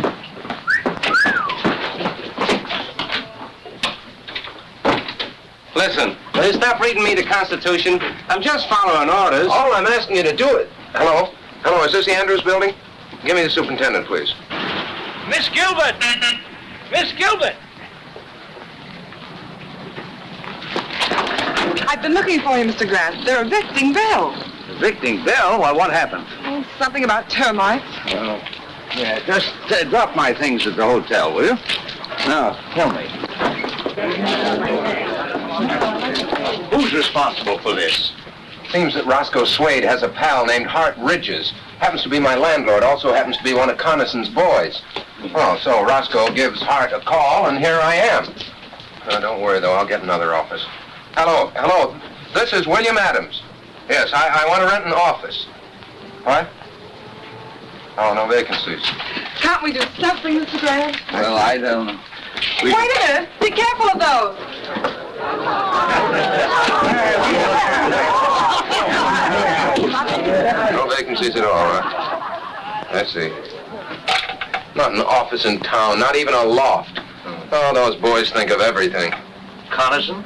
Listen, will you stop reading me the Constitution? I'm just following orders. All I'm asking you to do it. Hello? Hello, is this the Andrews building? Give me the superintendent, please. Miss Gilbert! Miss Gilbert! I've been looking for you, Mr. Grant. They're evicting Bill. Evicting Bill? Why, what happened? Oh, something about termites. Well, yeah, just drop my things at the hotel, will you? Now, tell me. Who's responsible for this? Seems that Roscoe Swade has a pal named Hart Ridges. Happens to be my landlord, also happens to be one of Connison's boys. Oh, so Roscoe gives Hart a call, and here I am. Don't worry, though. I'll get another office. Hello. This is William Adams. Yes, I want to rent an office. What? Oh, no vacancies. Can't we do something, Mr. Grant? Well, I don't know. Wait a minute. Be careful of those. No vacancies at all, huh? I see. Not an office in town, not even a loft. Oh, those boys think of everything. Connison?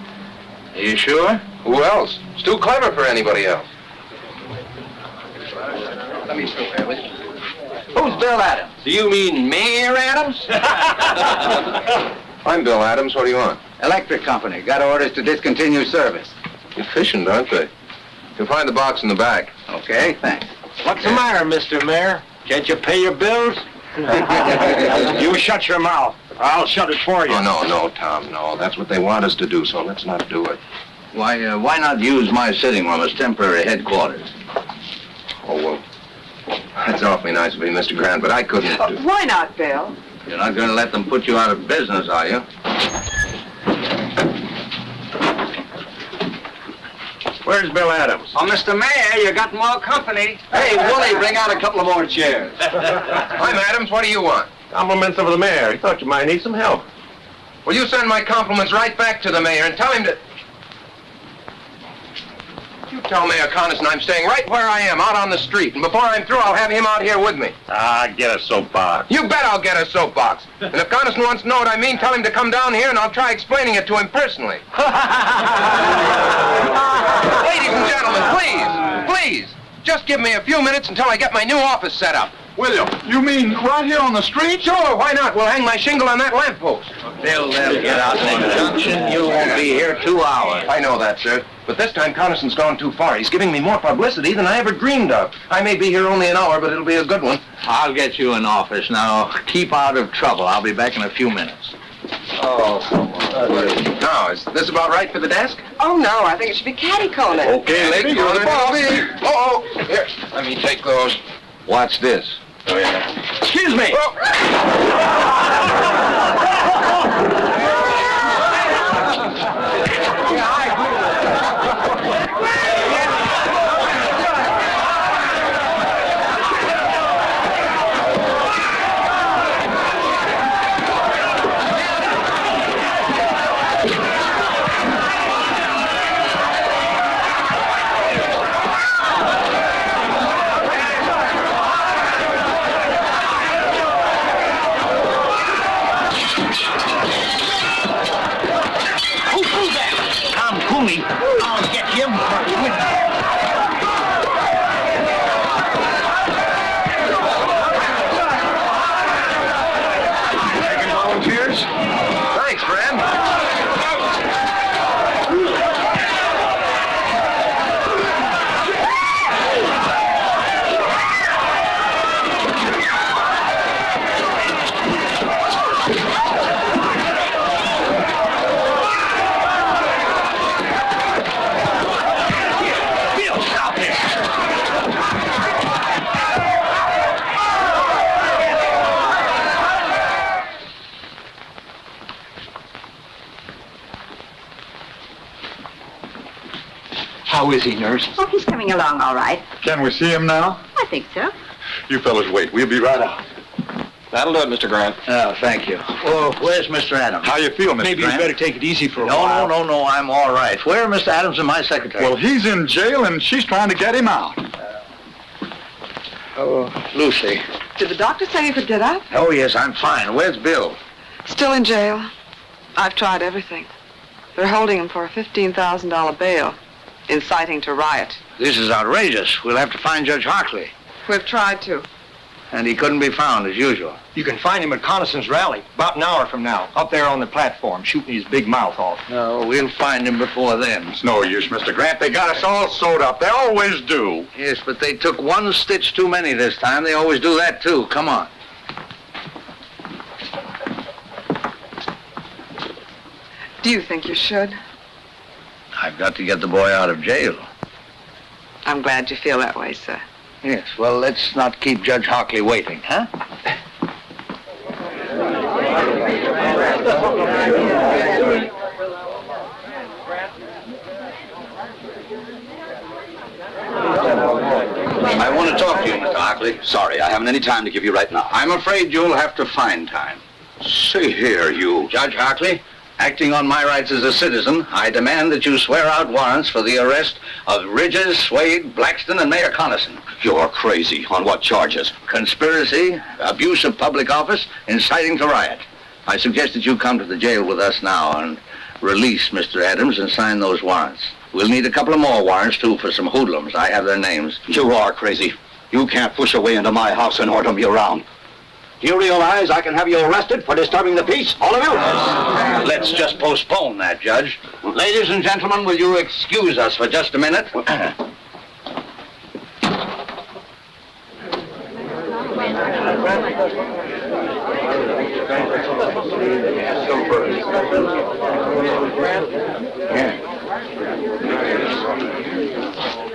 Are you sure? Who else? It's too clever for anybody else. Let me through here with you. Who's Bill Adams? Do you mean Mayor Adams? I'm Bill Adams. What do you want? Electric company. Got orders to discontinue service. Efficient, aren't they? You'll find the box in the back. Okay, thanks. What's the matter, Mr. Mayor? Can't you pay your bills? You shut your mouth. I'll shut it for you. Oh, no, Tom, no. That's what they want us to do, so let's not do it. Why not use my sitting room as temporary headquarters? Oh, well, that's awfully nice of you, Mr. Grant, but I couldn't do... Why not, Bill? You're not going to let them put you out of business, are you? Where's Bill Adams? Oh, Mr. Mayor, you got more company. Hey, Wooly, bring out a couple of more chairs. I'm Adams. What do you want? Compliments of the mayor. He thought you might need some help. Well, you send my compliments right back to the mayor and tell him to... You tell Mayor Connison I'm staying right where I am, out on the street. And before I'm through, I'll have him out here with me. Get a soapbox. You bet I'll get a soapbox. And if Connison wants to know what I mean, tell him to come down here and I'll try explaining it to him personally. Ladies and gentlemen, please, just give me a few minutes until I get my new office set up. William, you mean right here on the street? Sure, why not? We'll hang my shingle on that lamppost. Bill, they'll get out in the junction. You won't be here 2 hours. I know that, sir. But this time Connison's gone too far. He's giving me more publicity than I ever dreamed of. I may be here only an hour, but it'll be a good one. I'll get you an office. Now, keep out of trouble. I'll be back in a few minutes. Oh, come on. Now, is this about right for the desk? Oh, no. I think it should be catty-corner. Okay, lady, go to the ball. Oh, here. Let me take those. Watch this. Oh, yeah. Excuse me. I'll get him. Taking volunteers? Thanks, friend. How is he, nurse? Oh, he's coming along all right. Can we see him now? I think so. You fellas wait. We'll be right out. That'll do it, Mr. Grant. Oh, thank you. Oh, where's Mr. Adams? How you feel, Mr. Maybe Grant? you better take it easy for a while. No, I'm all right. Where are Mr. Adams and my secretary? Well, he's in jail and she's trying to get him out. Oh, Lucy. Did the doctor say you could get up? Oh, yes, I'm fine. Where's Bill? Still in jail. I've tried everything. They're holding him for a $15,000 bail, inciting to riot. This is outrageous. We'll have to find Judge Harkley. We've tried to. And he couldn't be found, as usual. You can find him at Connison's rally, about an hour from now, up there on the platform, shooting his big mouth off. No, we'll find him before then. It's no use, Mr. Grant. They got us all sewed up. They always do. Yes, but they took one stitch too many this time. They always do that, too. Come on. Do you think you should? I've got to get the boy out of jail. I'm glad you feel that way, sir. Yes, well, let's not keep Judge Harkley waiting, huh? want to talk to you, Mr. Harkley. Sorry, I haven't any time to give you right now. I'm afraid you'll have to find time. See here, you. Judge Harkley, acting on my rights as a citizen, I demand that you swear out warrants for the arrest of Ridges, Swade, Blaxton, and Mayor Connison. You're crazy. On what charges? Conspiracy, abuse of public office, inciting to riot. I suggest that you come to the jail with us now and release Mr. Adams and sign those warrants. We'll need a couple of more warrants, too, for some hoodlums. I have their names. You are crazy. You can't push a way into my house and order me around. Do you realize I can have you arrested for disturbing the peace, all of you? Let's just postpone that, Judge. Ladies and gentlemen, will you excuse us for just a minute?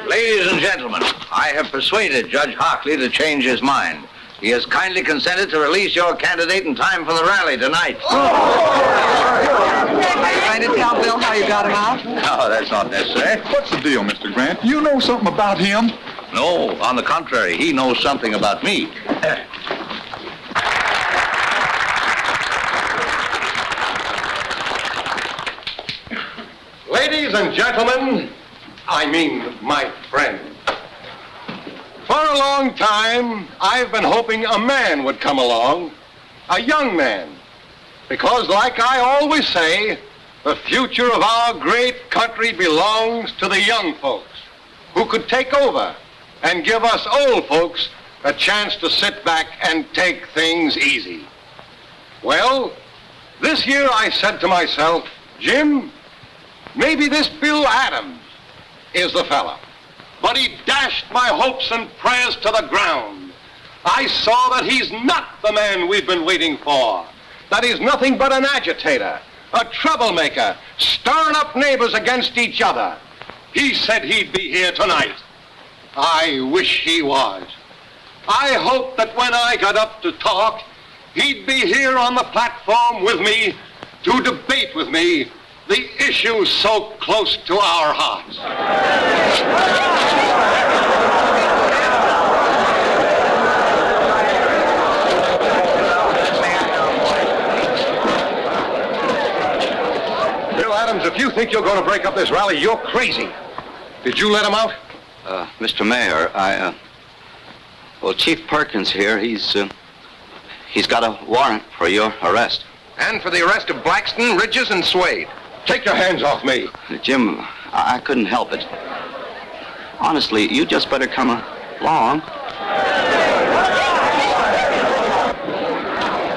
Ladies and gentlemen, I have persuaded Judge Harkley to change his mind. He has kindly consented to release your candidate in time for the rally tonight. Are you trying to tell Bill how you got him out? No, that's not necessary. What's the deal, Mr. Grant? You know something about him? No, on the contrary, he knows something about me. Ladies and gentlemen, I mean my friends. For a long time, I've been hoping a man would come along, a young man, because like I always say, the future of our great country belongs to the young folks who could take over and give us old folks a chance to sit back and take things easy. Well, this year I said to myself, Jim, maybe this Bill Adams is the fella. But he dashed my hopes and prayers to the ground. I saw that he's not the man we've been waiting for, that he's nothing but an agitator, a troublemaker, stirring up neighbors against each other. He said he'd be here tonight. I wish he was. I hoped that when I got up to talk, he'd be here on the platform with me to debate with me the issues so close to our hearts. Bill Adams, if you think you're going to break up this rally, you're crazy. Did you let him out? Mr. Mayor, well, Chief Perkins here, he's got a warrant for your arrest. And for the arrest of Blaxton, Ridges, and Swade. Take your hands off me. Jim, I couldn't help it. Honestly, you just better come along.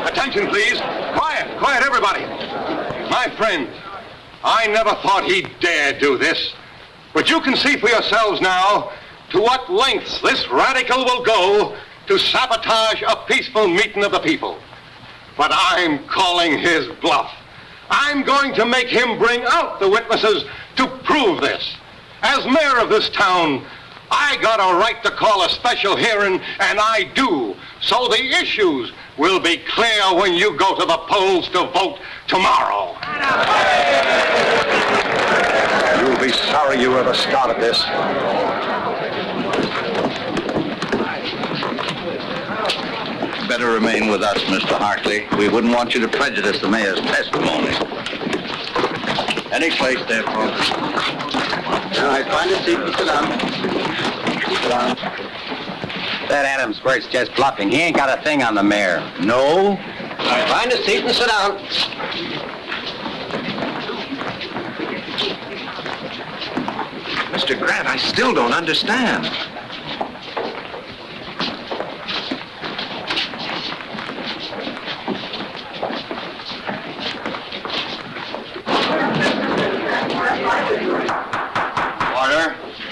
Attention, please. Quiet, quiet, everybody. My friend, I never thought he'd dare do this. But you can see for yourselves now to what lengths this radical will go to sabotage a peaceful meeting of the people. But I'm calling his bluff. I'm going to make him bring out the witnesses to prove this. As mayor of this town, I got a right to call a special hearing, and I do. So the issues will be clear when you go to the polls to vote tomorrow. You'll be sorry you ever started this. Better remain with us, Mr. Harkley. We wouldn't want you to prejudice the mayor's testimony. Any place there, folks. All right, find a seat and sit down. Sit down. That Adams squirt's just bluffing. He ain't got a thing on the mayor. No? Find a seat and sit down. Mr. Grant, I still don't understand.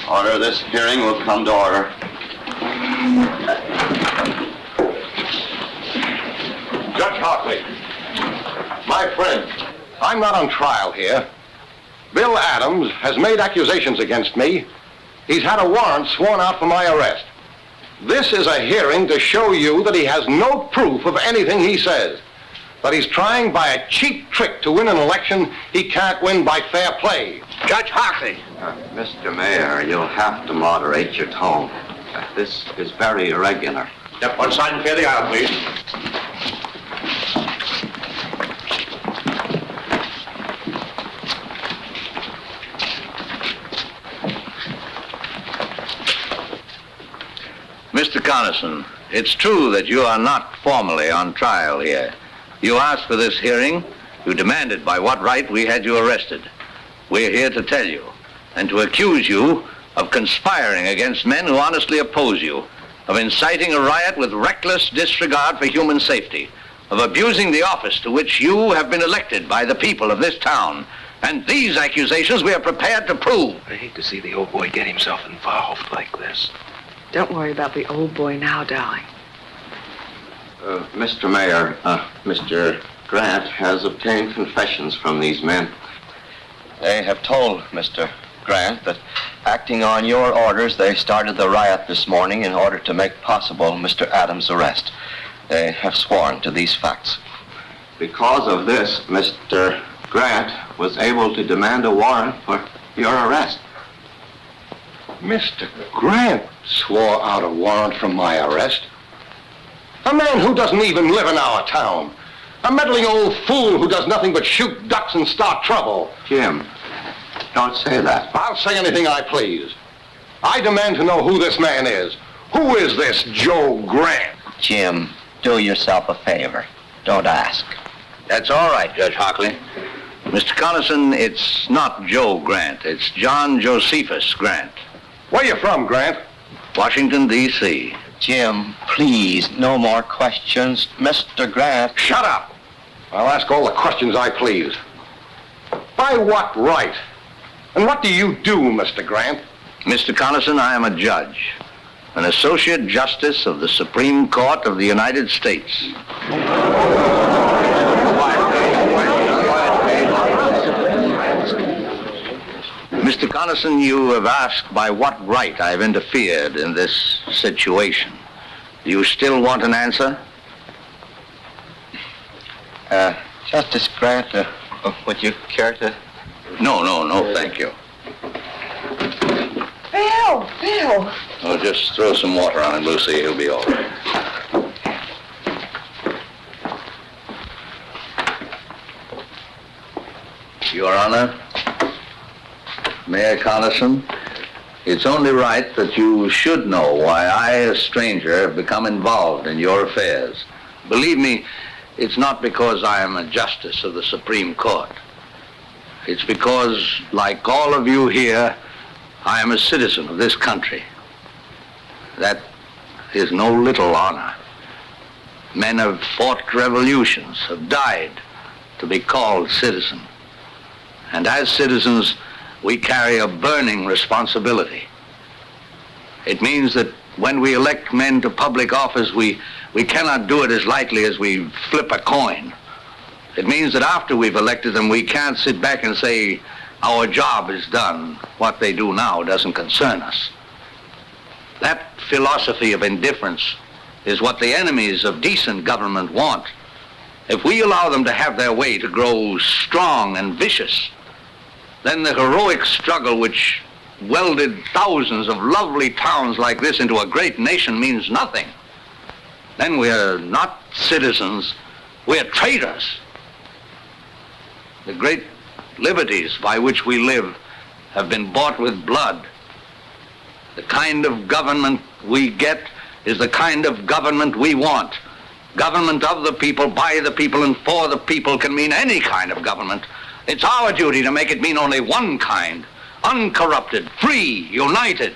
Order, this hearing will come to order. Judge Harkley, my friend, I'm not on trial here. Bill Adams has made accusations against me. He's had a warrant sworn out for my arrest. This is a hearing to show you that he has no proof of anything he says. That he's trying by a cheap trick to win an election he can't win by fair play. Judge Harkley. Mr. Mayor, you'll have to moderate your tone. This is very irregular. Step one side and clear the aisle, please. Mr. Connison, it's true that you are not formally on trial here. You asked for this hearing. You demanded by what right we had you arrested. We're here to tell you and to accuse you of conspiring against men who honestly oppose you, of inciting a riot with reckless disregard for human safety, of abusing the office to which you have been elected by the people of this town. And these accusations we are prepared to prove. I hate to see the old boy get himself involved like this. Don't worry about the old boy now, darling. Mr. Mayor, Mr. Grant has obtained confessions from these men. They have told Mr. Grant that acting on your orders, they started the riot this morning in order to make possible Mr. Adams' arrest. They have sworn to these facts. Because of this, Mr. Grant was able to demand a warrant for your arrest. Mr. Grant swore out a warrant from my arrest. A man who doesn't even live in our town. A meddling old fool who does nothing but shoot ducks and start trouble. Jim, don't say that. I'll say anything I please. I demand to know who this man is. Who is this Joe Grant? Jim, do yourself a favor. Don't ask. That's all right, Judge Harkley. Mr. Connison, it's not Joe Grant. It's John Josephus Grant. Where you from, Grant? Washington, D.C. Jim, please, no more questions. Mr. Grant. Shut up. I'll ask all the questions I please. By what right? And what do you do, Mr. Grant? Mr. Connison, I am a judge, an associate justice of the Supreme Court of the United States. Mr. Connison, you have asked by what right I've interfered in this situation. Do you still want an answer? Justice Grant, would you care to? No, thank you. Bill! Oh, just throw some water on him, Lucy. He'll be all right. Your Honor, Mayor Connison, it's only right that you should know why I, a stranger, have become involved in your affairs. Believe me, it's not because I am a justice of the Supreme Court. It's because, like all of you here, I am a citizen of this country. That is no little honor. Men have fought revolutions, have died to be called citizen. And as citizens, we carry a burning responsibility. It means that when we elect men to public office, we cannot do it as lightly as we flip a coin. It means that after we've elected them, we can't sit back and say, our job is done. What they do now doesn't concern us. That philosophy of indifference is what the enemies of decent government want. If we allow them to have their way, to grow strong and vicious, then the heroic struggle which welded thousands of lovely towns like this into a great nation means nothing. Then we're not citizens, we're traitors. The great liberties by which we live have been bought with blood. The kind of government we get is the kind of government we want. Government of the people, by the people, and for the people can mean any kind of government. It's our duty to make it mean only one kind, uncorrupted, free, united.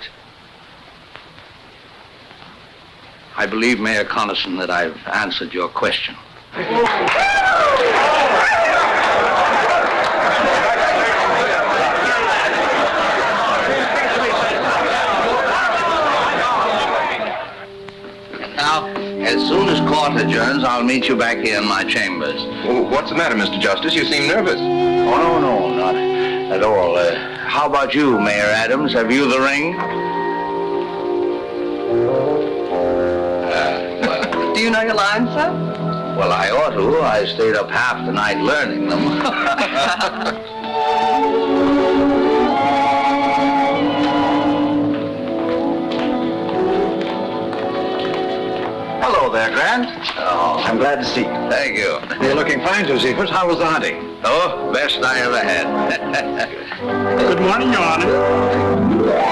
I believe, Mayor Connison, that I've answered your question. Now, as soon as court adjourns, I'll meet you back here in my chambers. Oh, what's the matter, Mr. Justice? You seem nervous. Oh, no, not at all. How about you, Mayor Adams? Have you the ring? Well. Do you know your lines, sir? Well, I ought to. I stayed up half the night learning them. I'm glad to see you. Thank you. You're looking fine, Josephus. How was the hunting? Oh, best I ever had. Good morning, Your Honor.